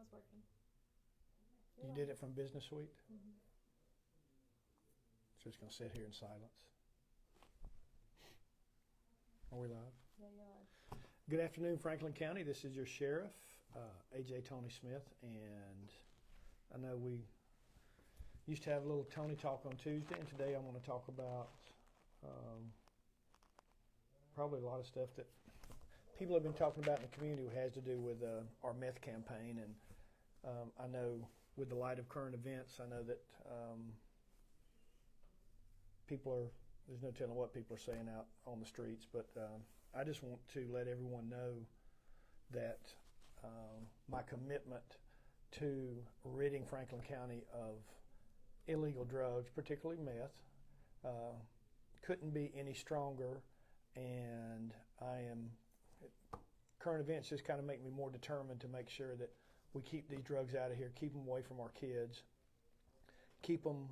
was working. You did it from Business Suite? Mm-hmm. So just going to sit here in silence. Are we live? Yeah, you're live. Good afternoon, Franklin County. This is your sheriff, A.J. Tony Smith, and I know we used to have a little Tony talk on Tuesday, and today I want to talk about probably a lot of stuff that people have been talking about in the community who has to do with our meth campaign. And I know with the light of current events, I know that there's no telling what people are saying out on the streets, but I just want to let everyone know that my commitment to ridding Franklin County of illegal drugs, particularly meth, couldn't be any stronger, and current events just kind of make me more determined to make sure that we keep these drugs out of here, keep them away from our kids, keep them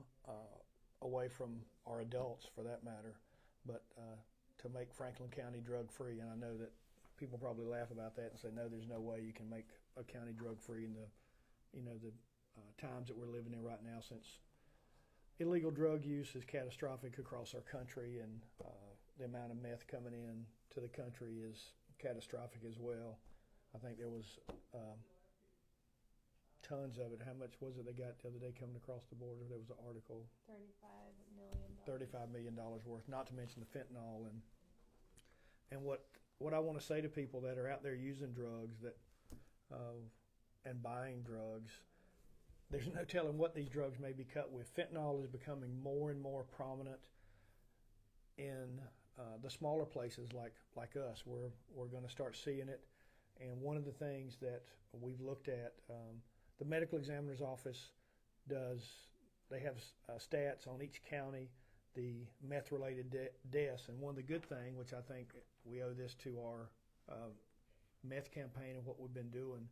away from our adults for that matter, but to make Franklin County drug free. And I know that people probably laugh about that and say, no, there's no way you can make a county drug free in the times that we're living in right now, since illegal drug use is catastrophic across our country, and the amount of meth coming in to the country is catastrophic as well. I think there was tons of it. How much was it they got the other day coming across the border? There was an article. $35 million. $35 million worth, not to mention the fentanyl. And what I want to say to people that are out there using drugs and buying drugs, there's no telling what these drugs may be cut with. Fentanyl is becoming more and more prominent in the smaller places like us. We're going to start seeing it. And one of the things that we've looked at, the medical examiner's office they have stats on each county, the meth-related deaths. And one of the good things, which I think we owe this to our meth campaign and what we've been doing,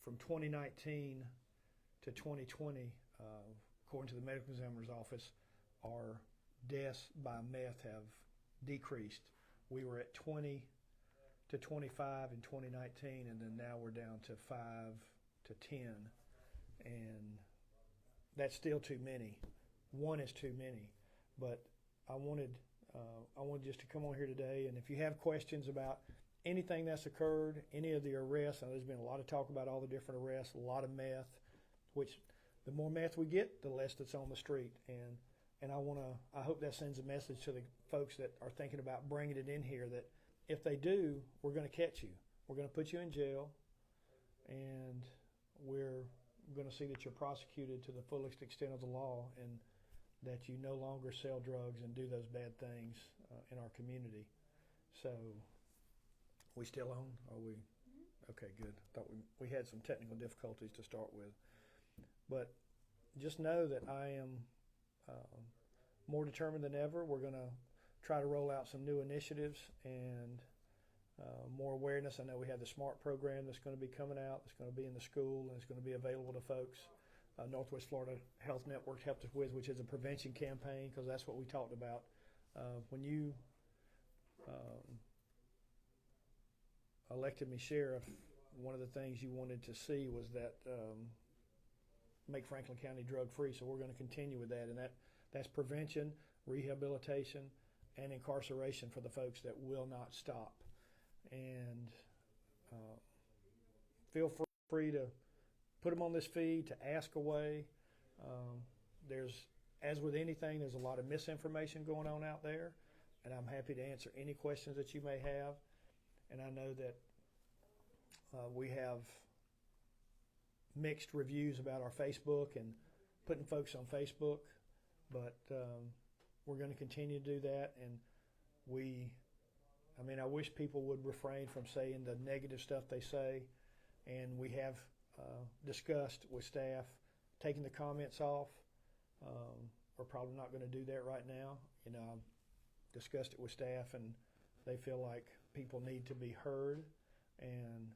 from 2019 to 2020, according to the medical examiner's office, our deaths by meth have decreased. We were at 20 to 25 in 2019, and then now we're down to 5 to 10, and that's still too many. One is too many, but I wanted just to come on here today, and if you have questions about anything that's occurred, any of the arrests, and there's been a lot of talk about all the different arrests, a lot of meth, which the more meth we get, the less that's on the street, and I hope that sends a message to the folks that are thinking about bringing it in here, that if they do, we're going to catch you. We're going to put you in jail, and we're going to see that you're prosecuted to the fullest extent of the law, and that you no longer sell drugs and do those bad things in our community. So, we still on? Are we? Okay, good. I thought we had some technical difficulties to start with. But just know that I am more determined than ever. We're going to try to roll out some new initiatives and more awareness. I know we have the SMART program that's going to be coming out. It's going to be in the school, and it's going to be available to folks. Northwest Florida Health Network helped us with, which is a prevention campaign, because that's what we talked about. When you elected me sheriff, one of the things you wanted to see was that make Franklin County drug free. So we're going to continue with that, and that's prevention, rehabilitation, and incarceration for the folks that will not stop. And feel free to put them on this feed, to ask away. As with anything, there's a lot of misinformation going on out there, and I'm happy to answer any questions that you may have. And I know that we have mixed reviews about our Facebook and putting folks on Facebook, but we're going to continue to do that. And I wish people would refrain from saying the negative stuff they say, and we have discussed with staff taking the comments off. We're probably not going to do that right now. I've discussed it with staff, and they feel like people need to be heard, and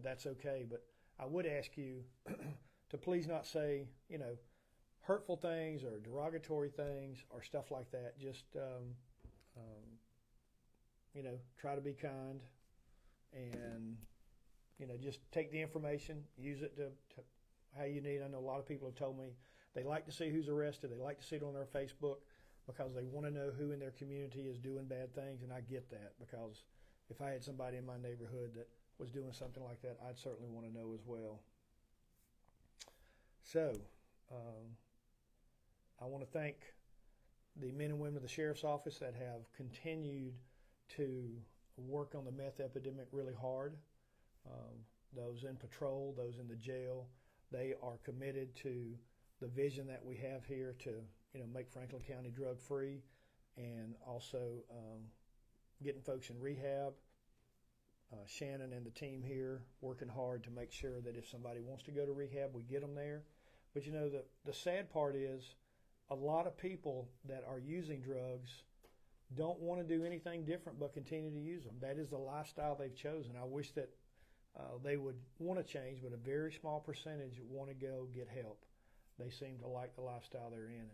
that's okay. But I would ask you to please not say hurtful things or derogatory things or stuff like that. Just try to be kind, and just take the information, use it to how you need. I know a lot of people have told me they like to see who's arrested. They like to see it on their Facebook because they want to know who in their community is doing bad things, and I get that, because if I had somebody in my neighborhood that was doing something like that, I'd certainly want to know as well. So, I want to thank the men and women of the Sheriff's Office that have continued to work on the meth epidemic really hard. Those in patrol, those in the jail, they are committed to the vision that we have here to make Franklin County drug free, and also getting folks in rehab. Shannon and the team here working hard to make sure that if somebody wants to go to rehab, we get them there. But the sad part is a lot of people that are using drugs don't want to do anything different but continue to use them. That is the lifestyle they've chosen. I wish that they would want to change, but a very small percentage want to go get help. They seem to like the lifestyle they're in,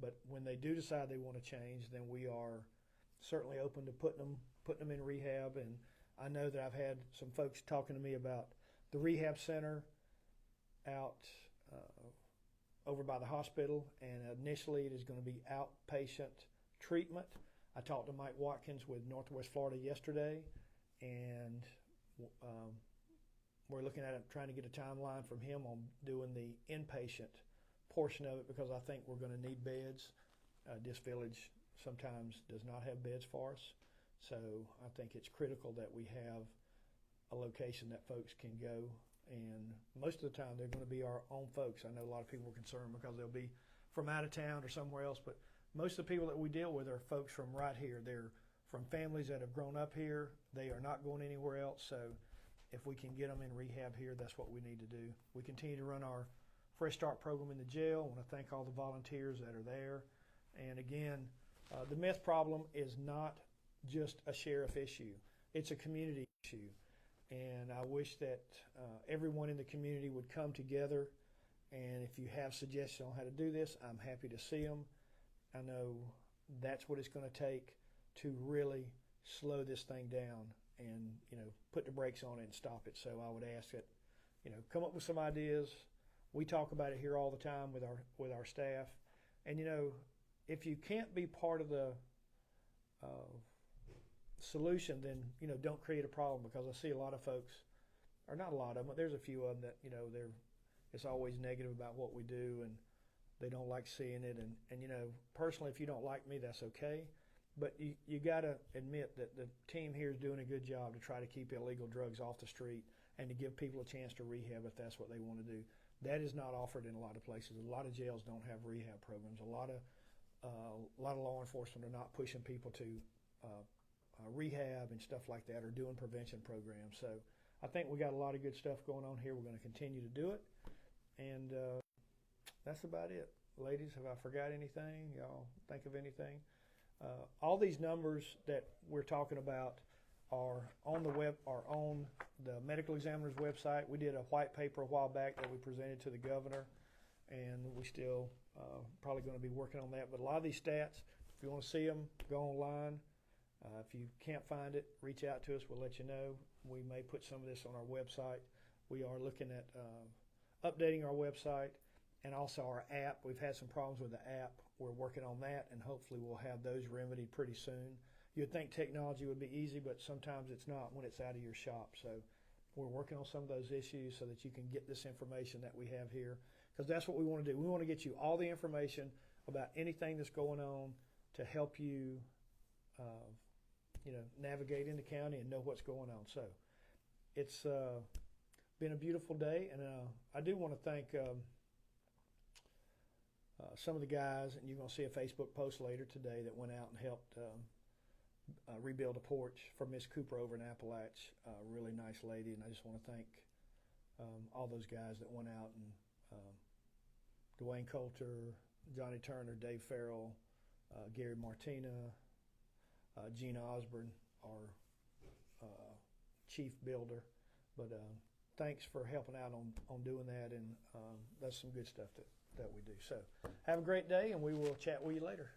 but when they do decide they want to change, then we are certainly open to putting them in rehab. And I know that I've had some folks talking to me about the rehab center out over by the hospital, and initially it is going to be outpatient treatment. I talked to Mike Watkins with Northwest Florida yesterday, and we're looking at it, trying to get a timeline from him on doing the inpatient portion of it, because I think we're going to need beds. This village sometimes does not have beds for us, so I think it's critical that we have a location that folks can go. And most of the time, they're going to be our own folks. I know a lot of people are concerned because they'll be from out of town or somewhere else, but most of the people that we deal with are folks from right here. They're from families that have grown up here. They are not going anywhere else. So if we can get them in rehab here, that's what we need to do. We continue to run our Fresh Start program in the jail. I want to thank all the volunteers that are there. And again, the meth problem is not just a sheriff issue. It's a community issue. And I wish that everyone in the community would come together. And if you have suggestions on how to do this, I'm happy to see them. I know that's what it's going to take to really slow this thing down and, put the brakes on it and stop it. So I would ask that, come up with some ideas. We talk about it here all the time with our staff. And, if you can't be part of the solution, then don't create a problem, because I see a lot of folks, or not a lot of them, but there's a few of them that it's always negative about what we do, and they don't like seeing it. And personally, if you don't like me, that's okay, but you got to admit that the team here is doing a good job to try to keep illegal drugs off the street and to give people a chance to rehab if that's what they want to do. That is not offered in a lot of places. A lot of jails don't have rehab programs. A lot of law enforcement are not pushing people to rehab and stuff like that, or doing prevention programs. So I think we got a lot of good stuff going on here. We're going to continue to do it, and that's about it. Ladies, have I forgot anything? Y'all think of anything? All these numbers that we're talking about are on the medical examiner's website. We did a white paper a while back that we presented to the governor, and we still probably going to be working on that. But a lot of these stats, if you want to see them, go online. If you can't find it, reach out to us. We'll let you know. We may put some of this on our website. We are looking at updating our website and also our app. We've had some problems with the app. We're working on that, and hopefully we'll have those remedied pretty soon. You'd think technology would be easy, but sometimes it's not when it's out of your shop. So we're working on some of those issues so that you can get this information that we have here, because that's what we want to do. We want to get you all the information about anything that's going on to help you navigate in the county and know what's going on. So it's been a beautiful day, and I do want to thank some of the guys, and you're going to see a Facebook post later today, that went out and helped rebuild a porch for Miss Cooper over in Appalach. Really nice lady, and I just want to thank all those guys that went out, and Dwayne Coulter, Johnny Turner, Dave Farrell, Gary Martina, Gina Osborne, our chief builder. But thanks for helping out on doing that, and that's some good stuff that we do. So have a great day, and we will chat with you later.